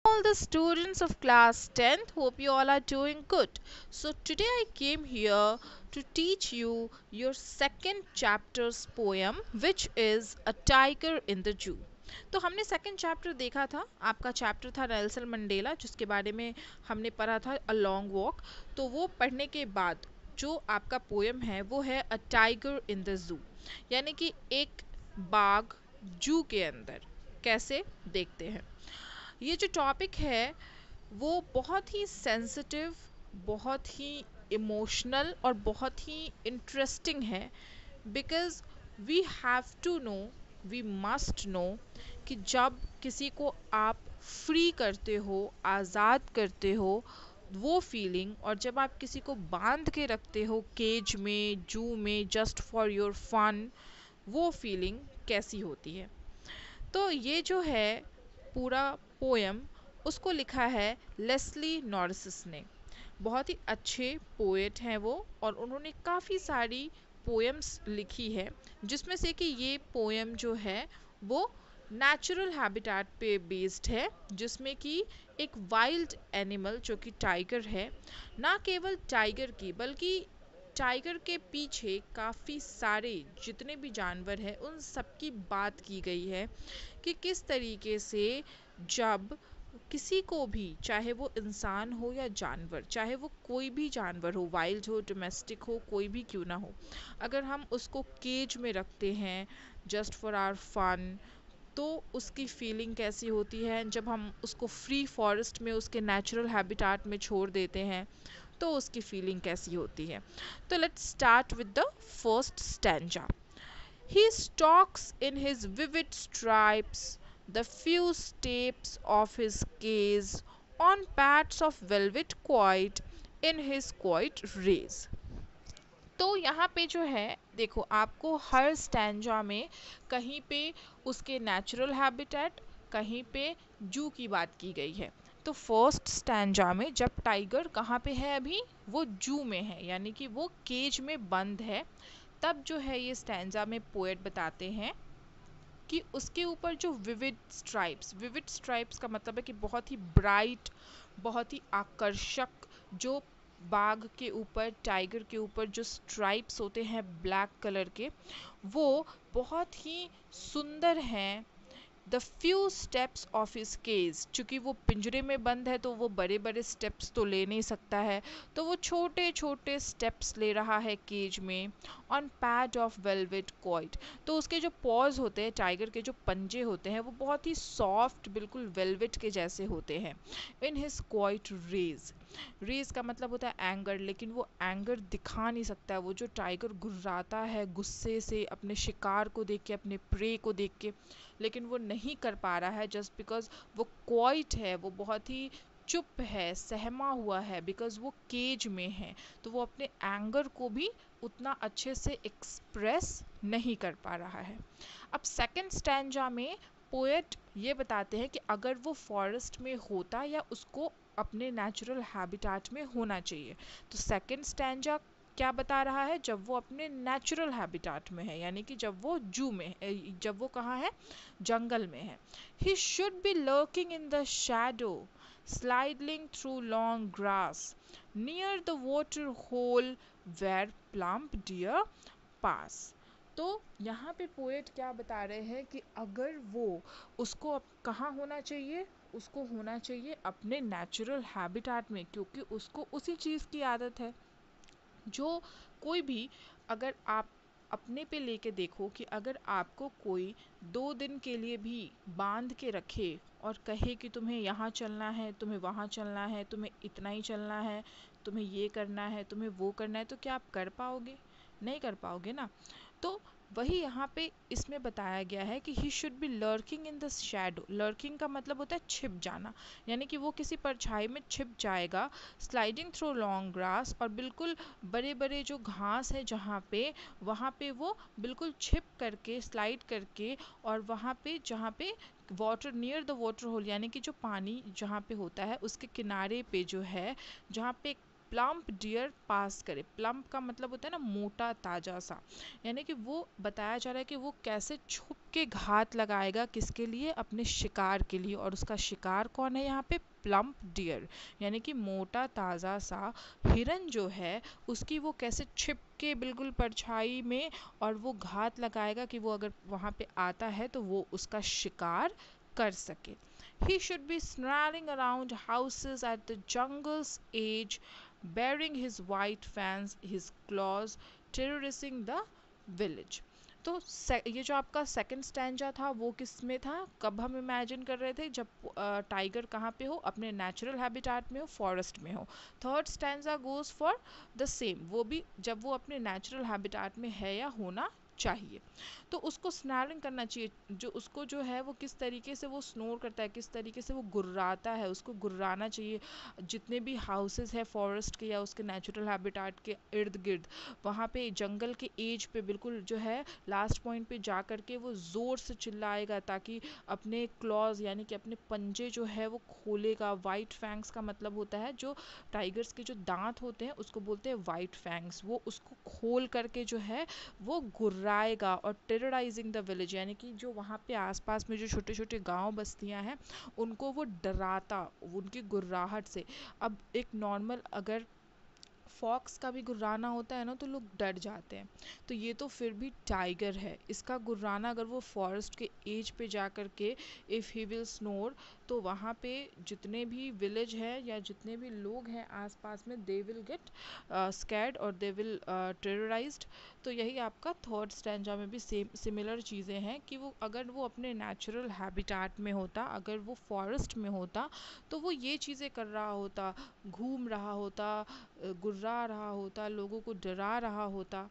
All the students of class 10th, hope you all are doing good. So today I came here to teach you your second chapter's poem, which is A Tiger in the Zoo. तो हमने second chapter देखा था, आपका chapter था Nelson Mandela, जिसके बारे में हमने पढ़ा था अ लॉन्ग वॉक। तो वो पढ़ने के बाद जो आपका पोएम है वो है a tiger in the zoo, यानी कि एक बाघ जू के अंदर। कैसे देखते हैं। ये जो टॉपिक है वो बहुत ही सेंसिटिव, बहुत ही इमोशनल और बहुत ही इंटरेस्टिंग है। Because we have to know, we must know कि जब किसी को आप फ्री करते हो, आज़ाद करते हो, वो फीलिंग, और जब आप किसी को बांध के रखते हो केज में, जू में, जस्ट फॉर योर फन, वो फीलिंग कैसी होती है। तो ये जो है पूरा पोएम, उसको लिखा है लेस्ली नॉरिस ने। बहुत ही अच्छे पोएट हैं वो, और उन्होंने काफ़ी सारी पोएम्स लिखी है, जिसमें से कि ये पोएम जो है वो नेचुरल हैबिटेट पे बेस्ड है, जिसमें कि एक वाइल्ड एनिमल जो कि टाइगर है, ना केवल टाइगर की बल्कि टाइगर के पीछे काफ़ी सारे जितने भी जानवर हैं उन सब की बात की गई है कि किस तरीके से जब किसी को भी, चाहे वो इंसान हो या जानवर, चाहे वो कोई भी जानवर हो, वाइल्ड हो, डोमेस्टिक हो, कोई भी क्यों ना हो, अगर हम उसको केज में रखते हैं जस्ट फॉर आवर फन, तो उसकी फीलिंग कैसी होती है। जब हम उसको फ्री फॉरेस्ट में उसके नेचुरल हैबिटेट में छोड़ देते हैं तो उसकी फीलिंग कैसी होती है। तो let's start with the first stanza. He stalks in his vivid stripes the few steps of his case on pads of velvet quiet in his quiet race. तो यहाँ पे जो है देखो, आपको हर स्टैंजा में कहीं पे उसके नेचुरल हैबिटेट, कहीं पे जू की बात की गई है। तो फर्स्ट स्टैंजा में जब टाइगर कहाँ पे है, अभी वो जू में है, यानी कि वो केज में बंद है, तब जो है ये स्टैंजा में पोएट बताते हैं कि उसके ऊपर जो विविड स्ट्राइप्स का मतलब है कि बहुत ही ब्राइट, बहुत ही आकर्षक, जो बाघ के ऊपर, टाइगर के ऊपर जो स्ट्राइप्स होते हैं ब्लैक कलर के, वो बहुत ही सुंदर हैं। The few steps of his cage, चूँकि वो पिंजरे में बंद है तो वो बड़े बड़े स्टेप्स तो ले नहीं सकता है, तो वो छोटे छोटे स्टेप्स ले रहा है केज में। On pad of velvet quite, तो उसके जो पॉज होते हैं, टाइगर के जो पंजे होते हैं, वो बहुत ही सॉफ्ट, बिल्कुल वेलवेट के जैसे होते हैं। In his quiet rage, rage का मतलब होता है एंगर, लेकिन वो एंगर दिखा नहीं सकता है। वो जो टाइगर गुर्राता है गुस्से से अपने शिकार को देख के, अपने प्रे को देख के, लेकिन वो नहीं कर पा रहा है जस्ट बिकॉज वो क्वाइट है, वो बहुत ही चुप है, सहमा हुआ है, बिकॉज वो केज में है, तो वो अपने एंगर को भी उतना अच्छे से एक्सप्रेस नहीं कर पा रहा है। अब सेकंड स्टैंजा में पोएट ये बताते हैं कि अगर वो फॉरेस्ट में होता या उसको अपने नेचुरल हैबिटेट में होना चाहिए। तो सेकंड स्टैंजा क्या बता रहा है, जब वो अपने नेचुरल हैबिटेट में है, यानी कि जब वो जू में है, जब वो कहाँ है, जंगल में है। He should be lurking in the shadow sliding through long grass near the water hole where plump deer pass. तो यहाँ पे पोएट क्या बता रहे हैं कि अगर वो, उसको कहाँ होना चाहिए, उसको होना चाहिए अपने नेचुरल हैबिटेट में, क्योंकि उसको उसी चीज़ की आदत है। जो कोई भी, अगर आप अपने पे लेके देखो कि अगर आपको कोई 2 दिन के लिए भी बांध के रखे और कहे कि तुम्हें यहाँ चलना है, तुम्हें वहाँ चलना है, तुम्हें इतना ही चलना है, तुम्हें ये करना है, तुम्हें वो करना है, तो क्या आप कर पाओगे? नहीं कर पाओगे ना। तो वही यहाँ पे इसमें बताया गया है कि ही should be lurking in the shadow. Lurking का मतलब होता है छिप जाना, यानी कि वो किसी परछाई में छिप जाएगा। स्लाइडिंग थ्रू लॉन्ग ग्रास, और बिल्कुल बड़े बड़े जो घास है जहाँ पे, वहाँ पे वो बिल्कुल छिप करके, स्लाइड करके, और वहाँ पे जहाँ पे water, near the water hole, यानी कि जो पानी जहाँ पे होता है उसके किनारे पे जो है, जहाँ पे प्लम्प डियर पास करे। प्लम्प का मतलब होता है ना मोटा ताजा सा, यानी कि वो बताया जा रहा है कि वो कैसे छुप के घात लगाएगा, किसके लिए, अपने शिकार के लिए। और उसका शिकार कौन है यहाँ पे, प्लम्प डियर, यानी कि मोटा ताज़ा सा हिरन जो है उसकी वो कैसे छिप के बिल्कुल परछाई में और वो घात लगाएगा कि वो अगर वहाँ पे आता है तो वो उसका शिकार कर सके। He should be snarling around houses at the jungle's edge, bearing his white fangs, his claws, terrorizing the village. तो ये जो आपका सेकंड स्टैंजा था वो किस में था, कब हम इमेजिन कर रहे थे, जब टाइगर कहाँ पे हो, अपने नेचुरल हैबिटेट में हो, फॉरेस्ट में हो। Third stanza goes for the same, वो भी जब वो अपने नेचुरल हैबिटेट में है या होना चाहिए। तो उसको स्नैरिंग करना चाहिए, जो उसको जो है वो किस तरीके से वो स्नोर करता है, किस तरीके से वो गुर्राता है, उसको गुर्राना चाहिए। जितने भी हाउसेस है फॉरेस्ट के या उसके नेचुरल हैबिटेट के इर्द गिर्द, वहाँ पे जंगल के एज पे बिल्कुल जो है लास्ट पॉइंट पे जा कर के वो ज़ोर से चिल्लाएगा, ताकि अपने क्लॉज यानी कि अपने पंजे जो है वो खोलेगा। वाइट फैंग्स का मतलब होता है जो टाइगर्स के जो दांत होते हैं उसको बोलते हैं वाइट फैंग्स, वो उसको खोल करके जो है वो गुर्राएगा। और टेरराइजिंग द विलेज, यानी कि जो वहाँ पे आसपास में जो छोटे छोटे गांव बस्तियां हैं उनको वो डराता उनकी गुर्राहट से। अब एक नॉर्मल अगर फॉक्स का भी गुर्राना होता है ना तो लोग डर जाते हैं, तो ये तो फिर भी टाइगर है, इसका गुर्राना अगर वो फॉरेस्ट के एज पे जा कर के इफ़ ही विल स्नोर, तो वहाँ पे जितने भी विलेज है या जितने भी लोग हैं आसपास में दे विल गेट स्कैर्ड और दे विल टेरराइज्ड। तो यही आपका थर्ड स्टैंजा में भी सेम सिमिलर चीज़ें हैं कि वो अगर वो अपने नेचुरल हैबिटेट में होता, अगर वो फॉरेस्ट में होता तो वो ये चीज़ें कर रहा होता, घूम रहा होता, गुर्रा रहा होता, लोगों को डरा रहा होता।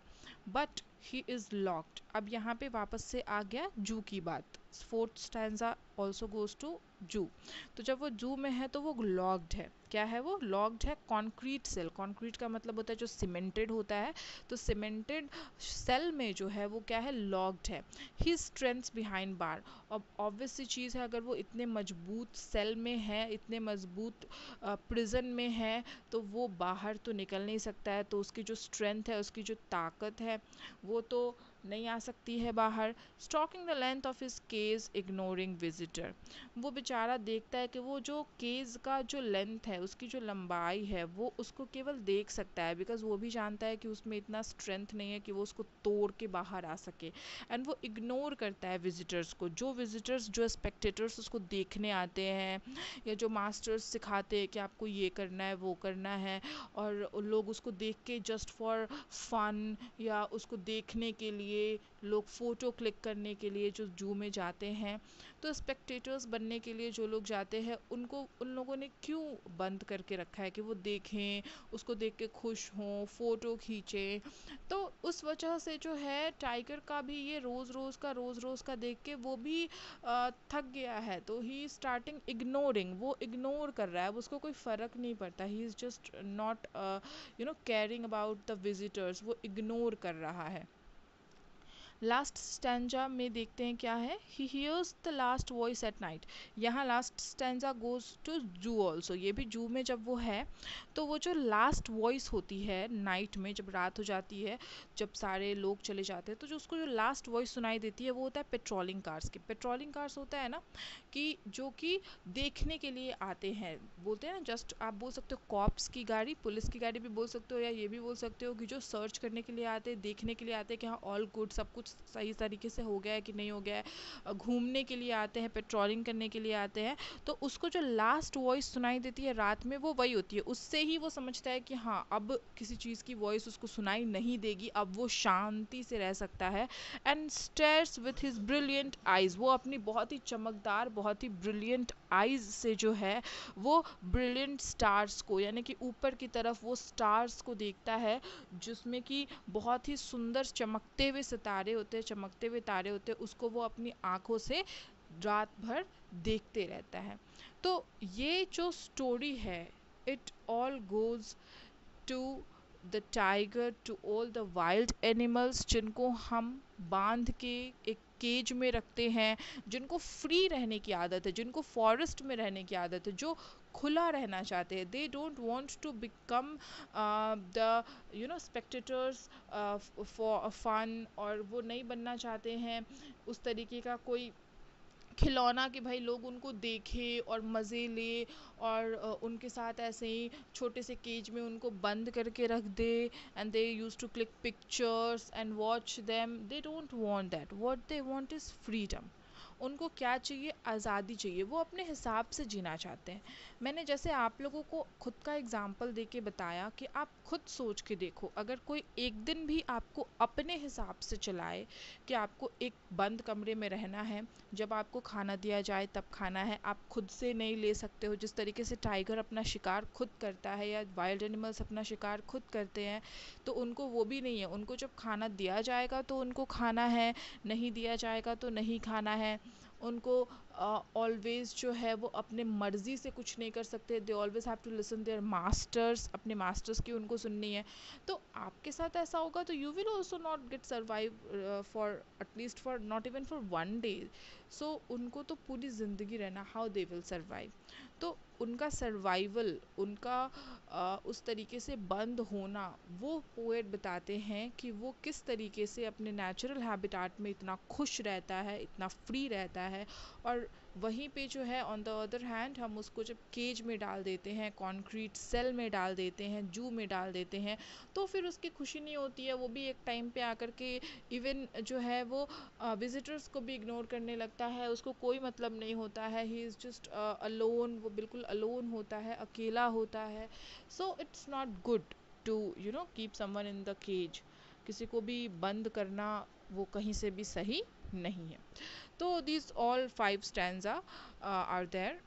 But he is locked. अब यहाँ पे वापस से आ गया जू की बात। Fourth stanza also goes to zoo. तो जब वो जू में है तो वो लॉक्ड है। क्या है वो, लॉक्ड है कॉन्क्रीट सेल। कॉन्क्रीट का मतलब होता है जो सीमेंटेड होता है, तो सीमेंटेड सेल में जो है वो क्या है, लॉक्ड है। ही स्ट्रेंथ्स बिहाइंड बार। अब ऑब्वियस सी चीज़ है, अगर वो इतने मजबूत सेल में है, इतने मजबूत प्रिजन में है, तो वो बाहर तो निकल नहीं सकता है, तो उसकी जो स्ट्रेंथ है, उसकी जो ताकत है वो तो नहीं आ सकती है बाहर। Stalking the length of his cage ignoring visitor. वो बेचारा देखता है कि वो जो केज का जो लेंथ है, उसकी जो लंबाई है, वो उसको केवल देख सकता है, बिकॉज वो भी जानता है कि उसमें इतना स्ट्रेंथ नहीं है कि वो उसको तोड़ के बाहर आ सके। एंड वो इग्नोर करता है विजिटर्स को, जो विजिटर्स जो स्पेक्टेटर्स उसको देखने आते हैं या जो मास्टर्स सिखाते हैं कि आपको ये करना है वो करना है, और लोग उसको देख के जस्ट फॉर फन या उसको देखने के लिए, लोग फ़ोटो क्लिक करने के लिए जो जू में जाते हैं, तो स्पेक्टेटर्स बनने के लिए जो लोग जाते हैं उनको उन लोगों ने क्यों बंद करके रखा है कि वो देखें, उसको देख के खुश हों, फ़ोटो खींचें। तो उस वजह से जो है टाइगर का भी ये रोज़ रोज़ का देख के वो भी थक गया है, तो ही स्टार्टिंग इग्नोरिंग, वो इग्नोर कर रहा है, अब उसको कोई फ़र्क नहीं पड़ता, he is just not caring about the visitors, वो इग्नोर कर रहा है। लास्ट स्टैंजा में देखते हैं क्या है, he hears the last voice at night. यहाँ लास्ट स्टैंजा गोज टू जू ऑल्सो, ये भी जू में जब वो है तो वो जो लास्ट वॉइस होती है नाइट में, जब रात हो जाती है, जब सारे लोग चले जाते हैं, तो जो उसको जो लास्ट वॉइस सुनाई देती है वो होता है पेट्रोलिंग कार्स की। पेट्रोलिंग कार्स होता है ना कि जो कि देखने के लिए आते हैं, बोलते हैं ना, जस्ट आप बोल सकते हो कॉप्स की गाड़ी, पुलिस की गाड़ी भी बोल सकते हो, या ये भी बोल सकते हो कि जो सर्च करने के लिए आते हैं, देखने के लिए आते हैं कि हाँ ऑल गुड, सब कुछ सही तरीके से हो गया है कि नहीं हो गया है, घूमने के लिए आते हैं, पेट्रोलिंग करने के लिए आते हैं। तो उसको जो लास्ट वॉइस सुनाई देती है रात में वो वही होती है, उससे ही वो समझता है कि हाँ अब किसी चीज़ की वॉइस उसको सुनाई नहीं देगी, अब वो शांति से रह सकता है। And stairs with his brilliant eyes, वो अपनी बहुत ही चमकदार, बहुत ही ब्रिलियंट आइज़ से जो है वो ब्रिलियंट स्टार्स को, यानी कि ऊपर की तरफ वो स्टार्स को देखता है, जिसमें कि बहुत ही सुंदर चमकते हुए सितारे होते हैं, चमकते हुए तारे होते हैं, उसको वो अपनी आँखों से रात भर देखते रहता है। तो ये जो स्टोरी है, it all goes to the tiger to all the wild animals, जिनको हम बांध के एक केज में रखते हैं, जिनको फ्री रहने की आदत है, जिनको फॉरेस्ट में रहने की आदत है, जो खुला रहना चाहते हैं, they don't want to become the spectators for fun, और वो नहीं बनना चाहते हैं उस तरीके का कोई खिलौना कि भाई लोग उनको देखें और मज़े ले, और उनके साथ ऐसे ही छोटे से केज में उनको बंद करके रख दे, and they used to click pictures and watch them. They don't want that, what they want is freedom. उनको क्या चाहिए? आज़ादी चाहिए, वो अपने हिसाब से जीना चाहते हैं। मैंने जैसे आप लोगों को खुद का एग्जाम्पल दे के बताया कि आप खुद सोच के देखो, अगर कोई एक दिन भी आपको अपने हिसाब से चलाए कि आपको एक बंद कमरे में रहना है, जब आपको खाना दिया जाए तब खाना है, आप खुद से नहीं ले सकते हो, जिस तरीके से टाइगर अपना शिकार खुद करता है या वाइल्ड एनिमल्स अपना शिकार खुद करते हैं, तो उनको वो भी नहीं है। उनको जब खाना दिया जाएगा तो उनको खाना है, नहीं दिया जाएगा तो नहीं खाना है। उनको ऑलवेज जो है वो अपने मर्ज़ी से कुछ नहीं कर सकते, they always have to listen their masters, अपने मास्टर्स की उनको सुननी है। तो आपके साथ ऐसा होगा तो you will also not get survive for at least for not even for one day. So उनको तो पूरी ज़िंदगी रहना, हाउ दे विल सर्वाइव। तो उनका सर्वाइवल, उनका उस तरीके से बंद होना, वो पोएट बताते हैं कि वो किस तरीके से अपने नेचुरल हैबिटाट में इतना खुश रहता है, इतना फ्री रहता है, और वहीं पे जो है ऑन द अदर हैंड हम उसको जब केज में डाल देते हैं, कॉन्क्रीट सेल में डाल देते हैं, जू में डाल देते हैं, तो फिर उसकी खुशी नहीं होती है। वो भी एक टाइम पे आकर के इवन जो है वो विजिटर्स को भी इग्नोर करने लगता है, उसको कोई मतलब नहीं होता है, ही इज़ जस्ट अलोन, वो बिल्कुल अलोन होता है, अकेला होता है। So it's not good to keep someone in the cage. किसी को भी बंद करना वो कहीं से भी सही नहीं है। तो this all 5 stanza are there,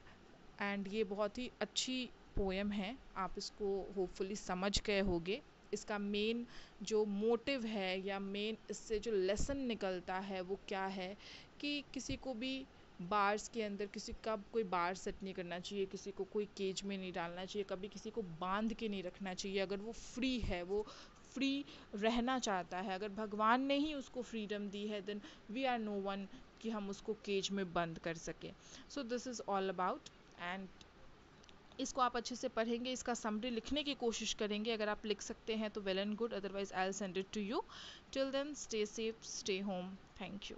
and ये बहुत ही अच्छी पोएम है। आप इसको होपफुली समझ गए होगे। इसका मेन जो मोटिव है या मेन इससे जो लेसन निकलता है वो क्या है, कि किसी को भी बार्स के अंदर, किसी का कोई बार सेट नहीं करना चाहिए, किसी को कोई केज में नहीं डालना चाहिए, कभी किसी को बांध के नहीं रखना चाहिए। अगर वो फ्री है, वो फ्री रहना चाहता है, अगर भगवान ने ही उसको फ्रीडम दी है, then we are no one कि हम उसको केज में बंद कर सकें। So this is all about, and इसको आप अच्छे से पढ़ेंगे, इसका समरी लिखने की कोशिश करेंगे। अगर आप लिख सकते हैं तो well and good, otherwise I will send it to you. Till then stay safe, stay home, thank you.